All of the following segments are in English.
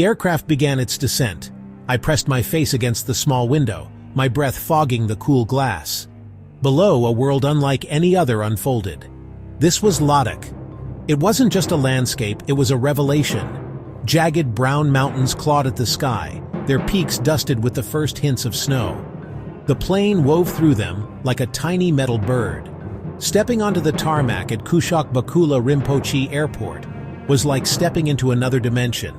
The aircraft began its descent. I pressed my face against the small window, my breath fogging the cool glass. Below, a world unlike any other unfolded. This was Ladakh. It wasn't just a landscape, it was a revelation. Jagged brown mountains clawed at the sky, their peaks dusted with the first hints of snow. The plane wove through them like a tiny metal bird. Stepping onto the tarmac at Kushok Bakula Rinpoche Airport was like stepping into another dimension.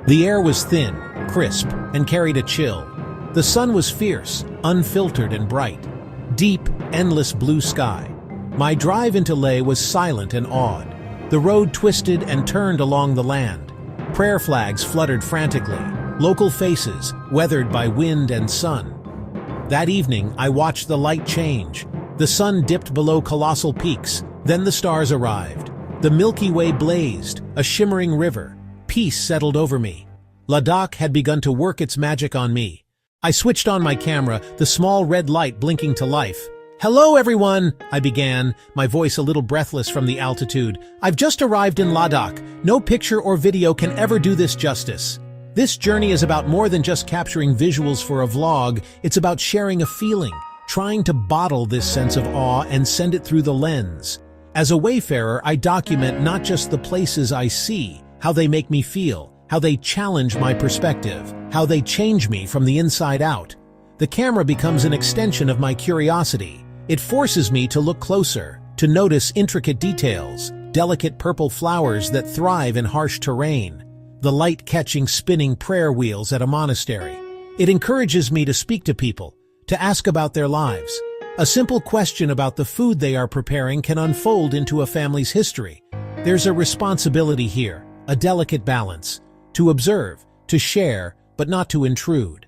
The air was thin, crisp, and carried a chill. The sun was fierce, unfiltered and bright. Deep, endless blue sky. My drive into Leh was silent and awed. The road twisted and turned along the land. Prayer flags fluttered frantically, local faces weathered by wind and sun. That evening, I watched the light change. The sun dipped below colossal peaks, then the stars arrived. The Milky Way blazed, a shimmering river. Peace settled over me. Ladakh had begun to work its magic on me. I switched on my camera, the small red light blinking to life. "Hello, everyone," I began, my voice a little breathless from the altitude. "I've just arrived in Ladakh. No picture or video can ever do this justice. This journey is about more than just capturing visuals for a vlog. It's about sharing a feeling, trying to bottle this sense of awe and send it through the lens. As a wayfarer, I document not just the places I see, how they make me feel, how they challenge my perspective, how they change me from the inside out. The camera becomes an extension of my curiosity. It forces me to look closer, to notice intricate details, delicate purple flowers that thrive in harsh terrain, the light-catching spinning prayer wheels at a monastery. It encourages me to speak to people, to ask about their lives. A simple question about the food they are preparing can unfold into a family's history. There's a responsibility here, a delicate balance, to observe, to share, but not to intrude.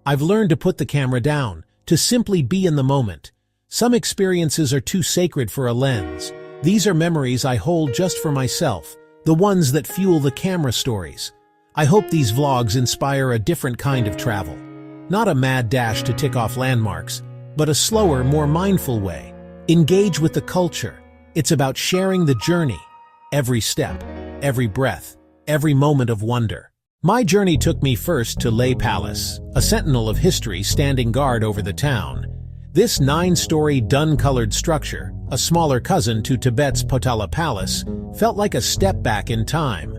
I've learned to put the camera down, to simply be in the moment. Some experiences are too sacred for a lens. These are memories I hold just for myself, the ones that fuel the camera stories. I hope these vlogs inspire a different kind of travel. Not a mad dash to tick off landmarks, but a slower, more mindful way. Engage with the culture. It's about sharing the journey. Every step, every breath, every moment of wonder. My journey took me first to Leh Palace, a sentinel of history standing guard over the town. This 9-story dun-colored structure, a smaller cousin to Tibet's Potala Palace, felt like a step back in time.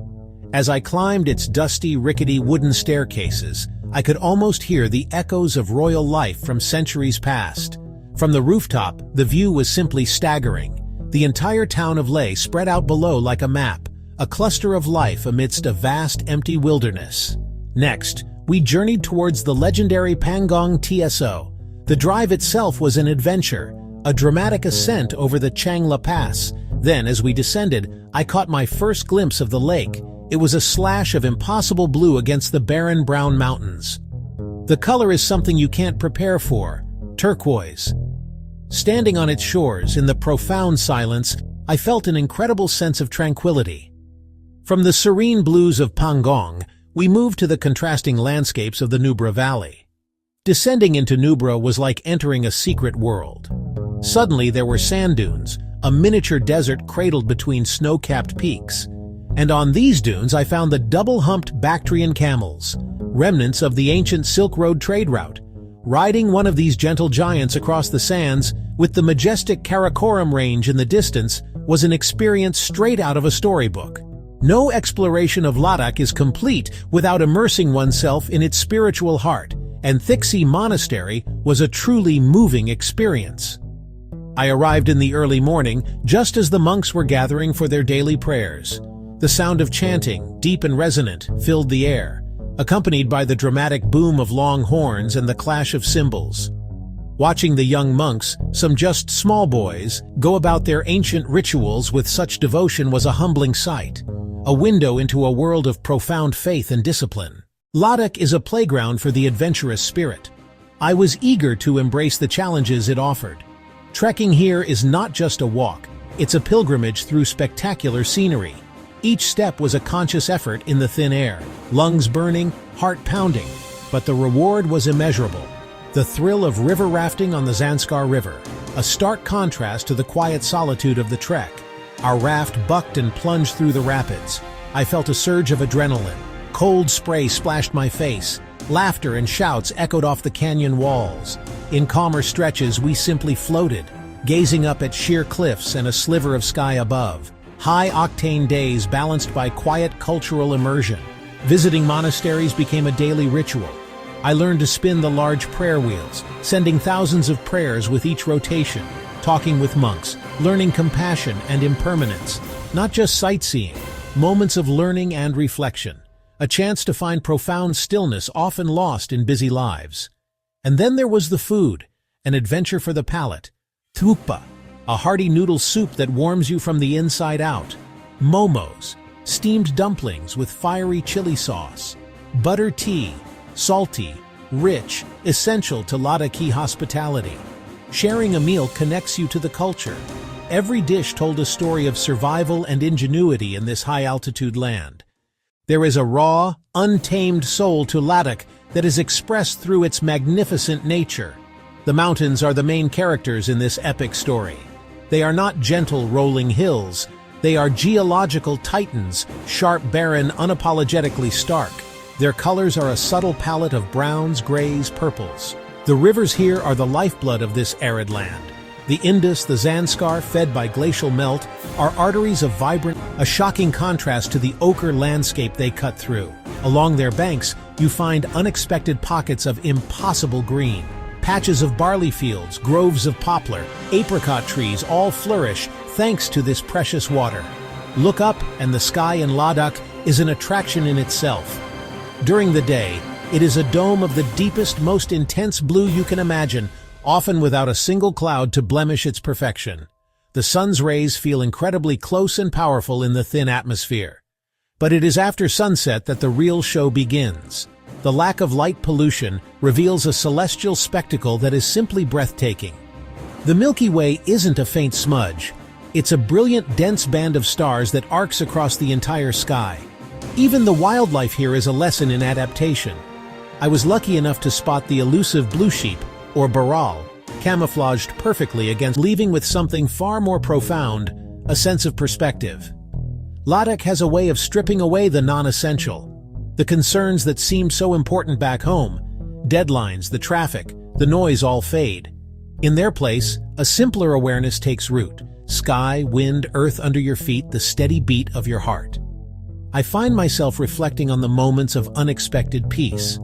As I climbed its dusty, rickety wooden staircases, I could almost hear the echoes of royal life from centuries past. From the rooftop, the view was simply staggering. The entire town of Leh spread out below like a map, a cluster of life amidst a vast, empty wilderness. Next, we journeyed towards the legendary Pangong Tso. The drive itself was an adventure, a dramatic ascent over the Changla Pass. Then, as we descended, I caught my first glimpse of the lake. It was a slash of impossible blue against the barren brown mountains. The color is something you can't prepare for, turquoise. Standing on its shores, in the profound silence, I felt an incredible sense of tranquility. From the serene blues of Pangong, we moved to the contrasting landscapes of the Nubra Valley. Descending into Nubra was like entering a secret world. Suddenly there were sand dunes, a miniature desert cradled between snow-capped peaks. And on these dunes I found the double-humped Bactrian camels, remnants of the ancient Silk Road trade route. Riding one of these gentle giants across the sands, with the majestic Karakoram range in the distance, was an experience straight out of a storybook. No exploration of Ladakh is complete without immersing oneself in its spiritual heart, and Thixi Monastery was a truly moving experience. I arrived in the early morning, just as the monks were gathering for their daily prayers. The sound of chanting, deep and resonant, filled the air, accompanied by the dramatic boom of long horns and the clash of cymbals. Watching the young monks, some just small boys, go about their ancient rituals with such devotion was a humbling sight, a window into a world of profound faith and discipline. Ladakh is a playground for the adventurous spirit. I was eager to embrace the challenges it offered. Trekking here is not just a walk, it's a pilgrimage through spectacular scenery. Each step was a conscious effort in the thin air, lungs burning, heart pounding, but the reward was immeasurable. The thrill of river rafting on the Zanskar River, a stark contrast to the quiet solitude of the trek. Our raft bucked and plunged through the rapids. I felt a surge of adrenaline, Cold spray splashed my face. Laughter and shouts echoed off the canyon walls. In calmer stretches, we simply floated, gazing up at sheer cliffs and a sliver of sky above. High-octane days balanced by quiet cultural immersion. Visiting monasteries became a daily ritual. I learned to spin the large prayer wheels, sending thousands of prayers with each rotation, talking with monks, learning compassion and impermanence. Not just sightseeing, moments of learning and reflection. A chance to find profound stillness often lost in busy lives. And then there was the food, an adventure for the palate. Thukpa, a hearty noodle soup that warms you from the inside out. Momos, steamed dumplings with fiery chili sauce. Butter tea, salty, rich, essential to Ladakhi hospitality. Sharing a meal connects you to the culture. Every dish told a story of survival and ingenuity in this high-altitude land. There is a raw, untamed soul to Ladakh that is expressed through its magnificent nature. The mountains are the main characters in this epic story. They are not gentle rolling hills. They are geological titans, sharp, barren, unapologetically stark. Their colors are a subtle palette of browns, grays, purples. The rivers here are the lifeblood of this arid land. The Indus, the Zanskar, fed by glacial melt, are arteries of vibrant, a shocking contrast to the ochre landscape they cut through. Along their banks, you find unexpected pockets of impossible green. Patches of barley fields, groves of poplar, apricot trees all flourish thanks to this precious water. Look up, and the sky in Ladakh is an attraction in itself. During the day, it is a dome of the deepest, most intense blue you can imagine, often without a single cloud to blemish its perfection. The sun's rays feel incredibly close and powerful in the thin atmosphere. But it is after sunset that the real show begins. The lack of light pollution reveals a celestial spectacle that is simply breathtaking. The Milky Way isn't a faint smudge. It's a brilliant, dense band of stars that arcs across the entire sky. Even the wildlife here is a lesson in adaptation. I was lucky enough to spot the elusive blue sheep, or baral, camouflaged perfectly against, leaving with something far more profound, a sense of perspective. Ladakh has a way of stripping away the non-essential. The concerns that seemed so important back home, deadlines, the traffic, the noise all fade. In their place, a simpler awareness takes root. Sky, wind, earth under your feet, the steady beat of your heart. I find myself reflecting on the moments of unexpected peace.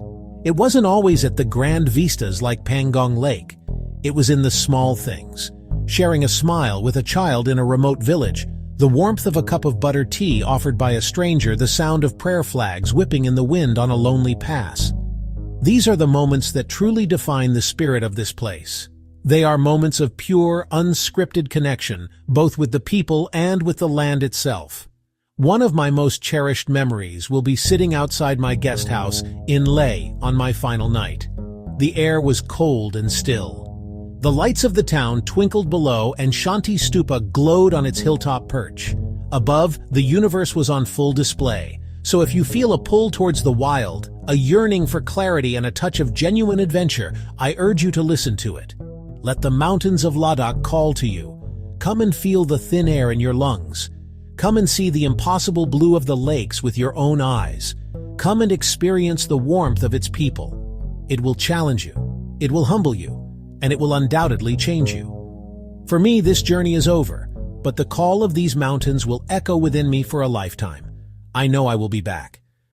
It wasn't always at the grand vistas like Pangong Lake. It was in the small things. Sharing a smile with a child in a remote village, the warmth of a cup of butter tea offered by a stranger, the sound of prayer flags whipping in the wind on a lonely pass. These are the moments that truly define the spirit of this place. They are moments of pure, unscripted connection, both with the people and with the land itself. One of my most cherished memories will be sitting outside my guest house in Leh on my final night. The air was cold and still. The lights of the town twinkled below and Shanti Stupa glowed on its hilltop perch. Above, the universe was on full display. So if you feel a pull towards the wild, a yearning for clarity and a touch of genuine adventure, I urge you to listen to it. Let the mountains of Ladakh call to you. Come and feel the thin air in your lungs. Come and see the impossible blue of the lakes with your own eyes. Come and experience the warmth of its people. It will challenge you, it will humble you, and it will undoubtedly change you. For me, this journey is over, but the call of these mountains will echo within me for a lifetime. I know I will be back.